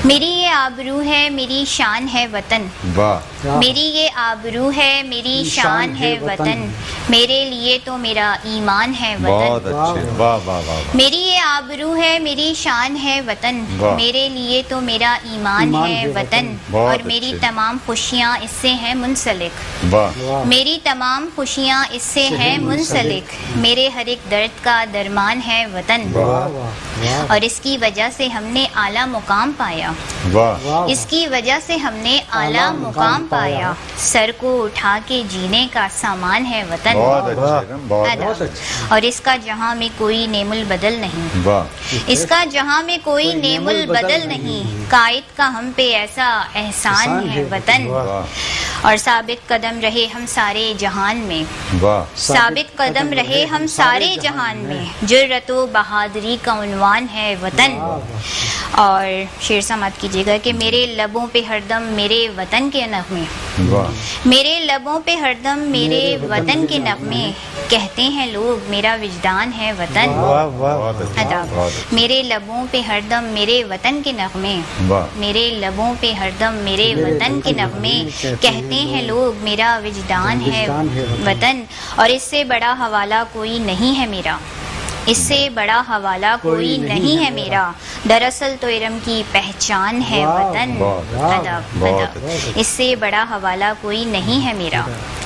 میری یہ آبرو ہے میری شان ہے وطن، واہ میری یہ آبرو ہے میری شان ہے وطن، میرے لیے تو میرا ایمان ہے بہت وطن، اچھے، واہ واہ واہ واہ، میری یہ آبرو ہے میری شان ہے وطن، واہ۔ میرے لیے تو میرا ایمان ہے وطن، بہت اور میری اچھے۔ تمام خوشیاں اس سے ہیں منسلک، واہ میری تمام خوشیاں اس سے ہیں منسلک، میرے ہر ایک درد کا درمان ہے وطن، اور اس کی وجہ سے ہم نے اعلیٰ مقام پایا، واہ، اس کی وجہ سے ہم نے اعلیٰ مقام پایا، سر کو اٹھا کے جینے کا سامان ہے وطن، بہت اچھے، بہت ادا، اچھے، اور اس کا جہاں میں کوئی نعم البدل نہیں، واہ، اس کا جہاں میں کوئی نعم البدل نہیں، قائد کا ہم پہ ایسا احسان ہے وطن، واہ اور ثابت قدم رہے ہم سارے جہان میں، واہ، ثابت قدم رہے ہم سارے جہان میں، جرأت و بہادری کا عنوان ہے وطن، اور شعر سماعت کیجیے گا کہ میرے لبوں پہ ہردم میرے وطن کے نغمے، واہ، میرے لبوں پہ ہردم میرے وطن کے نغمے، کہتے ہیں لوگ میرا وجدان ہے وطن، بہت اچھے، ادا، بہت اچھے، میرے لبوں پہ ہردم میرے وطن کے نغمے، واہ، میرے لبوں پہ ہردم میرے وطن کے نغمے، کہتے ہیں لوگ میرا وجدان ہے وطن، اور اس سے بڑا حوالہ کوئی نہیں ہے میرا، اس سے بڑا حوالہ کوئی نہیں ہے میرا، دراصل تو ارم کی پہچان ہے وطن، ادا، بہت ادا، اس سے بڑا حوالہ کوئی نہیں ہے میرا،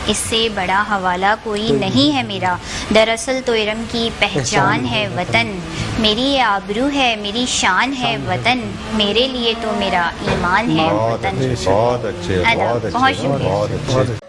اس سے بڑا حوالہ کوئی نہیں ہے میرا، دراصل تو ارم کی پہچان ہے وطن، میری یہ آبرو ہے میری شان ہے وطن، میرے لیے تو میرا ایمان ہے بہت وطن، اچھے، بہت اچھے، ادا، بہت بہت اچھے، شکریہ۔ بہت اچھے۔